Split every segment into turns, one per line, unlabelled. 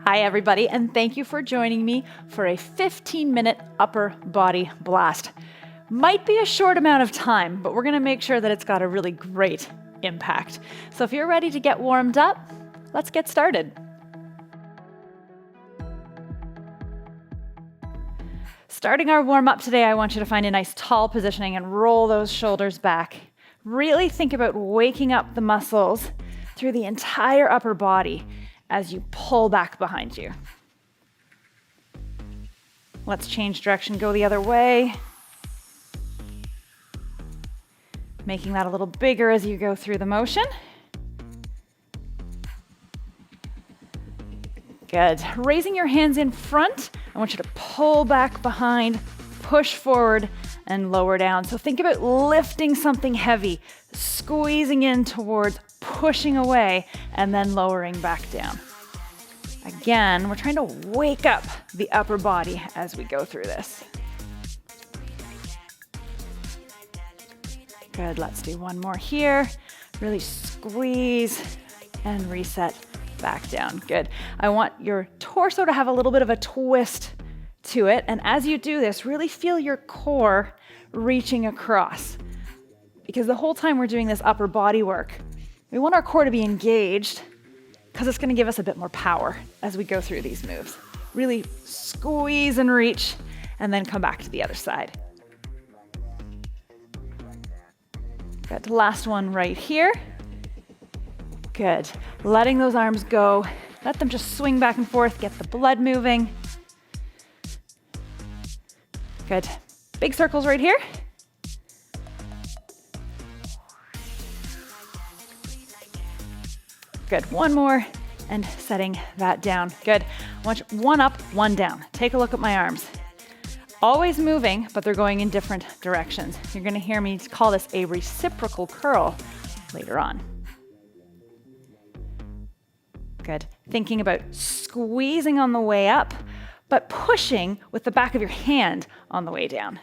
Hi everybody, and thank you for joining me for a 15-minute upper body blast. Might be a short amount of time, but we're gonna make sure that it's got a really great impact. So if you're ready to get warmed up, let's get started. Starting our warm up today, I want you to find a nice tall positioning and roll those shoulders back. Really think about waking up the muscles through the entire upper body as you pull back behind you. Let's change direction, go the other way. Making that a little bigger as you go through the motion. Good. Raising your hands in front, I want you to pull back behind, push forward, and lower down. So think about lifting something heavy, squeezing in towards, pushing away, and then lowering back down. Again, we're trying to wake up the upper body as we go through this. Good, let's do one more here. Really squeeze and reset back down. Good. I want your torso to have a little bit of a twist to it. And as you do this, really feel your core reaching across. Because the whole time we're doing this upper body work, we want our core to be engaged because it's going to give us a bit more power as we go through these moves. Really squeeze and reach, and then come back to the other side. Good. Last one right here. Good. Letting those arms go. Let them just swing back and forth, get the blood moving. Good. Big circles right here. Good. One more, and setting that down. Good. I want you, one up, one down. Take a look at my arms. Always moving, but they're going in different directions. You're going to hear me call this a reciprocal curl later on. Good. Thinking about squeezing on the way up, but pushing with the back of your hand on the way down.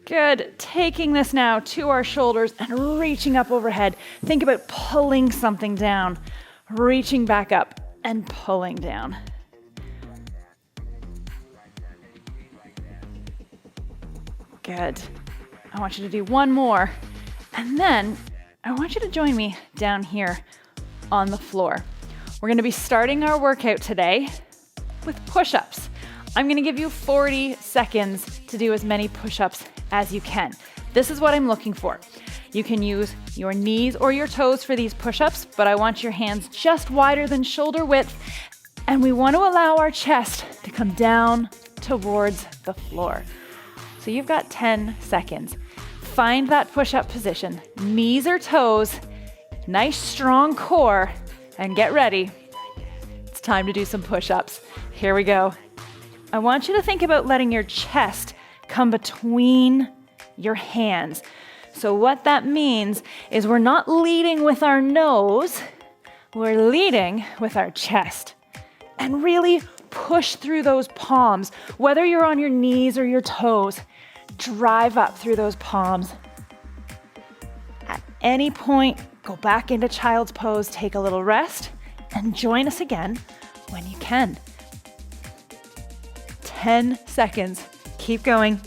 Good. Taking this now to our shoulders and reaching up overhead. Think about pulling something down, reaching back up and pulling down. Good. I want you to do one more, and then I want you to join me down here on the floor. We're going to be starting our workout today with push-ups. I'm going to give you 40 seconds to do as many push-ups as you can. This is what I'm looking for. You can use your knees or your toes for these push-ups, but I want your hands just wider than shoulder width, and we want to allow our chest to come down towards the floor. So you've got 10 seconds. Find that push-up position, knees or toes, nice strong core, and get ready. It's time to do some push-ups. Here we go. I want you to think about letting your chest come between your hands. So what that means is we're not leading with our nose, we're leading with our chest. And really push through those palms, whether you're on your knees or your toes. Drive up through those palms. At any point, go back into child's pose, take a little rest, and join us again when you can. 10 seconds. Keep going.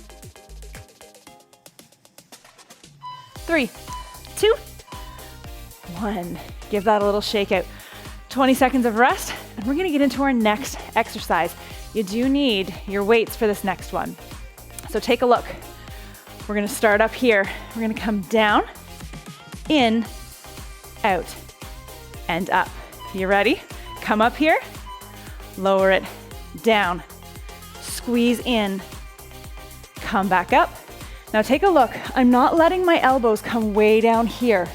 3, 2, 1. Give that a little shake out. 20 seconds of rest, and we're gonna get into our next exercise. You do need your weights for this next one. So take a look. We're gonna start up here. We're gonna come down, in, out, and up. You ready? Come up here, lower it, down, squeeze in, come back up. Now take a look. I'm not letting my elbows come way down here.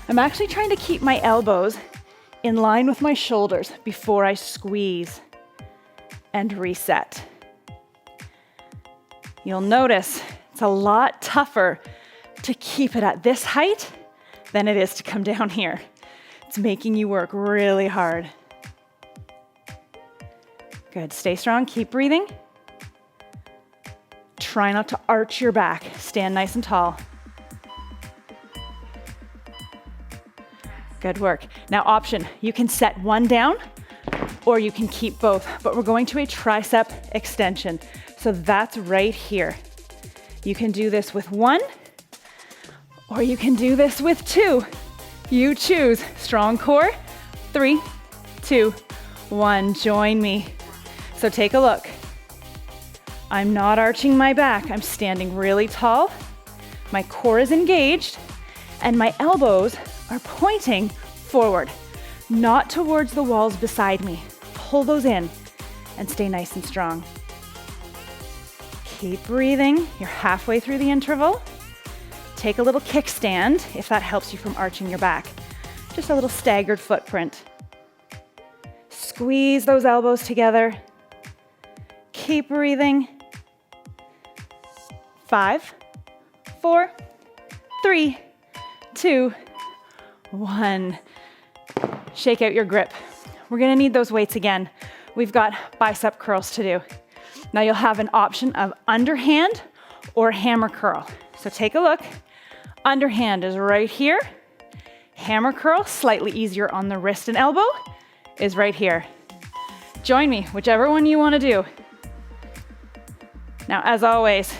I'm actually trying to keep my elbows in line with my shoulders before I squeeze and reset. You'll notice it's a lot tougher to keep it at this height than it is to come down here. It's making you work really hard. Good, stay strong, keep breathing. Try not to arch your back, stand nice and tall. Good work. Now option, you can set one down or you can keep both, but we're going to a tricep extension. So that's right here. You can do this with one or you can do this with two. You choose. Strong core. 3, 2, 1. Join me. So take a look. I'm not arching my back. I'm standing really tall. My core is engaged and my elbows are pointing forward, not towards the walls beside me. Pull those in and stay nice and strong. Keep breathing. You're halfway through the interval. Take a little kickstand if that helps you from arching your back. Just a little staggered footprint. Squeeze those elbows together. Keep breathing. 5, 4, 3, 2, 1. Shake out your grip. We're gonna need those weights again. We've got bicep curls to do. Now you'll have an option of underhand or hammer curl. So take a look. Underhand is right here. Hammer curl, slightly easier on the wrist and elbow, is right here. Join me, whichever one you wanna do. Now, as always,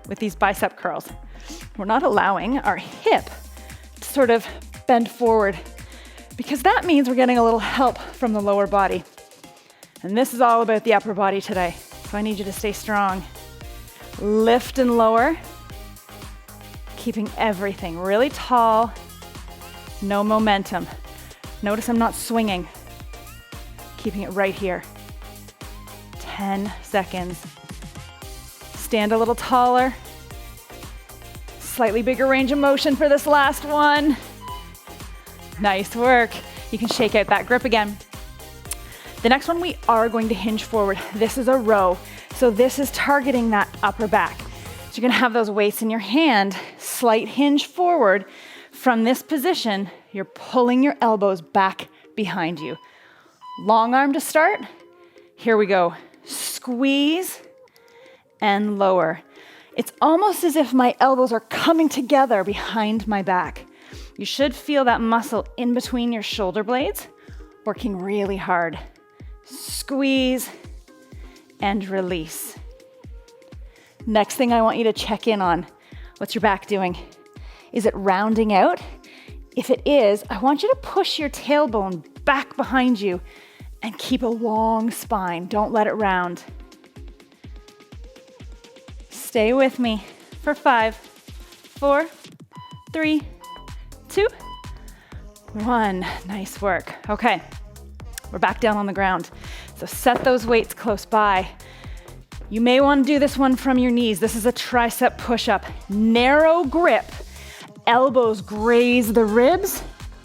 with these bicep curls, we're not allowing our hip to sort of bend forward because that means we're getting a little help from the lower body. And this is all about the upper body today. So I need you to stay strong. Lift and lower, keeping everything really tall, no momentum. Notice I'm not swinging, keeping it right here. 10 seconds. Stand a little taller. Slightly bigger range of motion for this last one. Nice work. You can shake out that grip again. The next one, we are going to hinge forward. This is a row. So this is targeting that upper back. So you're gonna have those weights in your hand, slight hinge forward. From this position, you're pulling your elbows back behind you. Long arm to start. Here we go. Squeeze and lower. It's almost as if my elbows are coming together behind my back. You should feel that muscle in between your shoulder blades working really hard. Squeeze and release. Next thing I want you to check in on, what's your back doing? Is it rounding out? If it is, I want you to push your tailbone back behind you and keep a long spine. Don't let it round. Stay with me for 5, 4, 3, 2, 1. Nice work. Okay, we're back down on the ground. So set those weights close by. You may want to do this one from your knees. This is a tricep push-up. Narrow grip. Elbows graze the ribs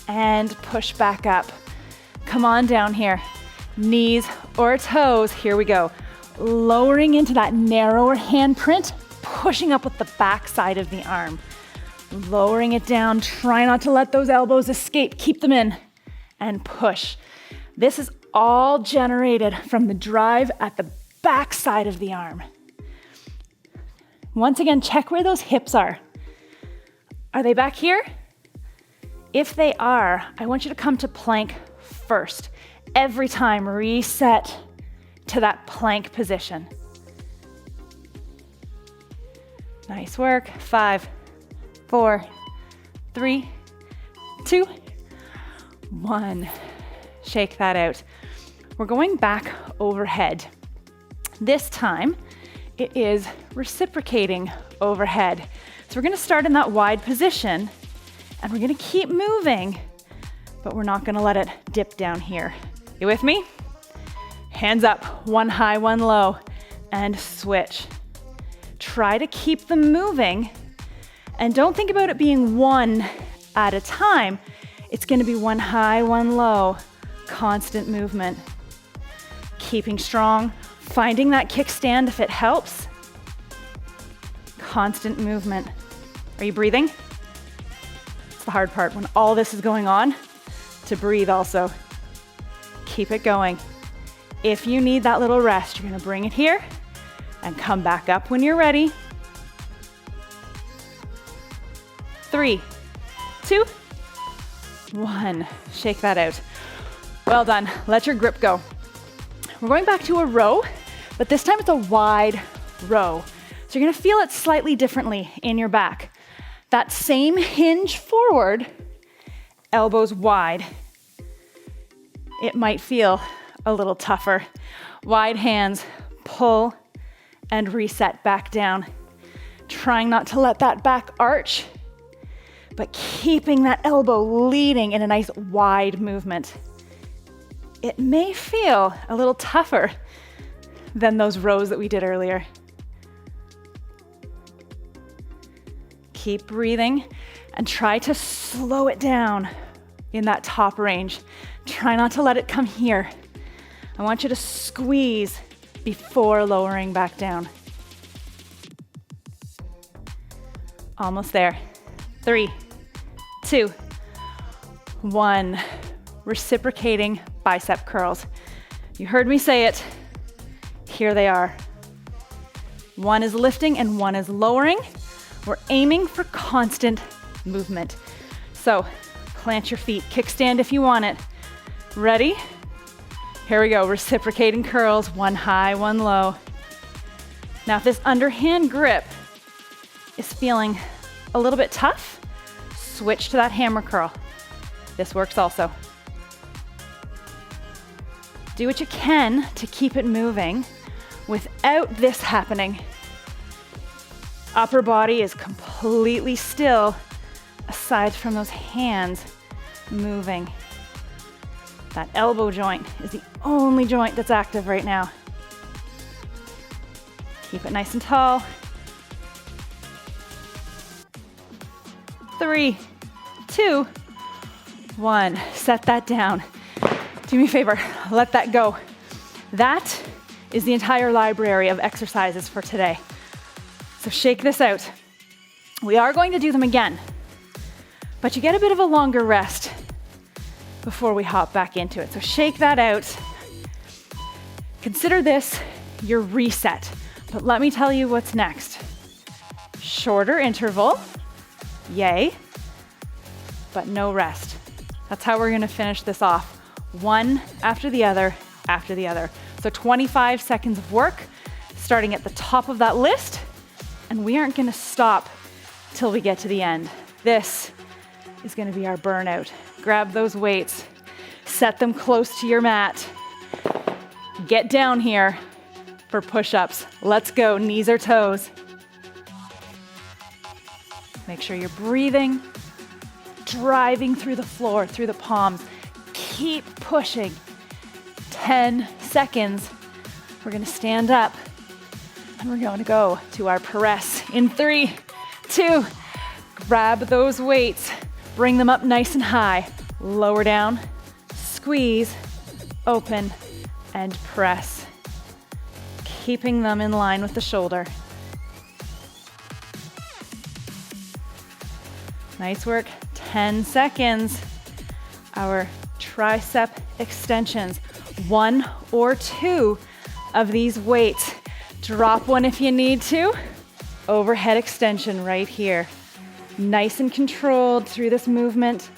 and push back up. Come on down here. Knees or toes. Here we go. Lowering into that narrower handprint, pushing up with the back side of the arm. Lowering it down. Try not to let those elbows escape. Keep them in and push. This is all generated from the drive at the back side of the arm. Once again, check where those hips are. Are they back here? If they are, I want you to come to plank first. Every time, reset to that plank position. Nice work. 5, 4, 3, 2, 1. Shake that out. We're going back overhead. This time, it is reciprocating overhead. So we're gonna start in that wide position and we're gonna keep moving, but we're not gonna let it dip down here. You with me? Hands up, one high, one low, and switch. Try to keep them moving and don't think about it being one at a time. It's gonna be one high, one low, constant movement. Keeping strong, finding that kickstand if it helps. Constant movement. Are you breathing? It's the hard part when all this is going on, to breathe also. Keep it going. If you need that little rest, you're gonna bring it here and come back up when you're ready. 3, 2, 1. Shake that out. Well done. Let your grip go. We're going back to a row, but this time it's a wide row. So you're gonna feel it slightly differently in your back. That same hinge forward, elbows wide. It might feel a little tougher. Wide hands, pull and reset back down. Trying not to let that back arch, but keeping that elbow leading in a nice wide movement. It may feel a little tougher than those rows that we did earlier. Keep breathing and try to slow it down in that top range. Try not to let it come here. I want you to squeeze before lowering back down. Almost there. 3, 2, 1. Reciprocating bicep curls. You heard me say it. Here they are. One is lifting and one is lowering. We're aiming for constant movement. So plant your feet, kickstand if you want it. Ready? Here we go, reciprocating curls, one high, one low. Now if this underhand grip is feeling a little bit tough, switch to that hammer curl. This works also. Do what you can to keep it moving without this happening. Upper body is completely still aside from those hands moving. That elbow joint is the only joint that's active right now. Keep it nice and tall. 3, 2, 1. Set that down. Do me a favor, let that go. That is the entire library of exercises for today. So shake this out. We are going to do them again, but you get a bit of a longer rest before we hop back into it. So shake that out. Consider this your reset, but let me tell you what's next. Shorter interval, yay, but no rest. That's how we're gonna finish this off. One after the other, after the other. So 25 seconds of work, starting at the top of that list, and we aren't gonna stop till we get to the end. This is gonna be our burnout. Grab those weights, set them close to your mat. Get down here for push-ups. Let's go, knees or toes. Make sure you're breathing, driving through the floor, through the palms. Keep pushing. 10 seconds. We're gonna stand up and we're going to go to our press in 3, 2, grab those weights, bring them up nice and high, lower down, squeeze, open, and press. Keeping them in line with the shoulder. Nice work, 10 seconds. Our tricep extensions, 1 or 2 of these weights. Drop one if you need to. Overhead extension right here. Nice and controlled through this movement.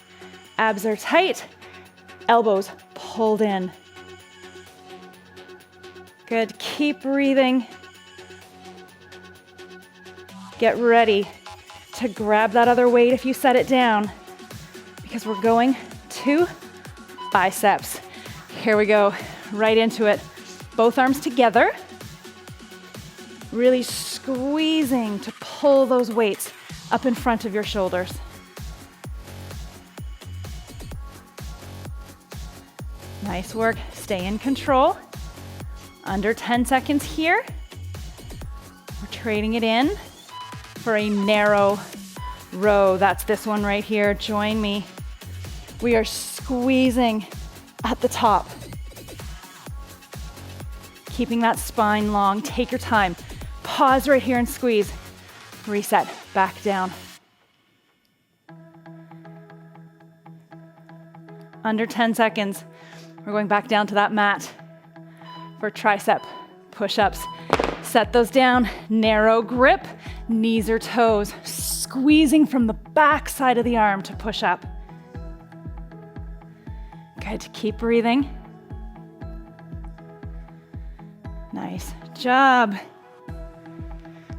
Abs are tight, elbows pulled in. Good, keep breathing. Get ready to grab that other weight if you set it down, because we're going to biceps. Here we go, right into it. Both arms together. Really squeezing to pull those weights up in front of your shoulders. Nice work, stay in control. Under 10 seconds here. We're trading it in for a narrow row. That's this one right here, join me. We are squeezing at the top. Keeping that spine long, take your time. Pause right here and squeeze. Reset, back down. Under 10 seconds, we're going back down to that mat for tricep push-ups. Set those down, narrow grip, knees or toes, squeezing from the back side of the arm to push up. Good, keep breathing. Nice job.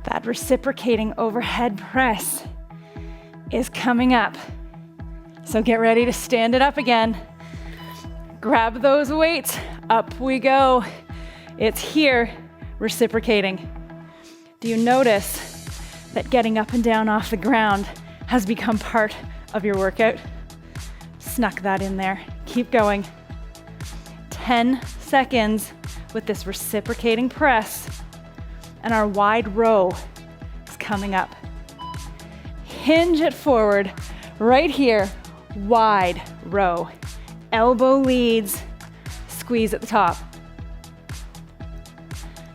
That reciprocating overhead press is coming up. So get ready to stand it up again. Grab those weights, up we go. It's here, reciprocating. Do you notice that getting up and down off the ground has become part of your workout? Snuck that in there. Keep going. 10 seconds with this reciprocating press, and our wide row is coming up. Hinge it forward, right here, wide row. Elbow leads, squeeze at the top.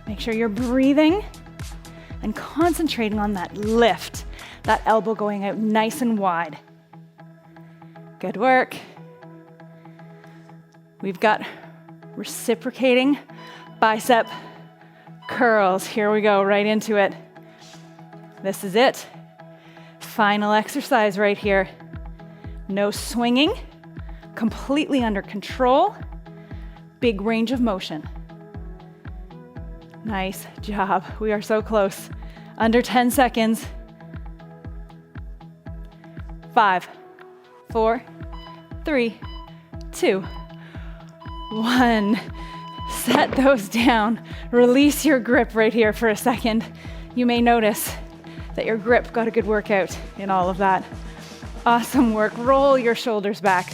Make sure you're breathing and concentrating on that lift, that elbow going out nice and wide. Good work. We've got reciprocating bicep curls. Here we go, right into it. This is it. Final exercise right here. No swinging, completely under control, big range of motion. Nice job. We are so close. Under 10 seconds. 5, 4, 3, 2, 1. Set those down. Release your grip right here for a second. You may notice that your grip got a good workout in all of that. Awesome work. Roll your shoulders back.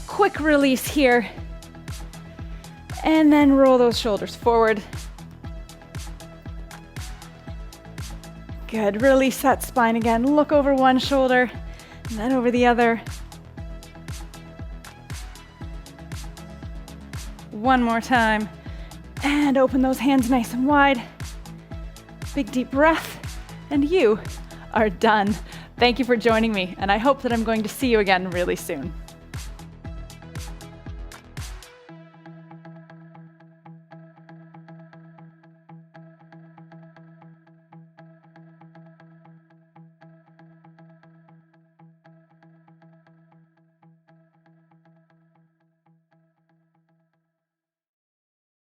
Quick release here. And then roll those shoulders forward. Good. Release that spine again. Look over one shoulder and then over the other. One more time. And open those hands nice and wide. Big deep breath. And you are done. Thank you for joining me, and I hope that I'm going to see you again really soon.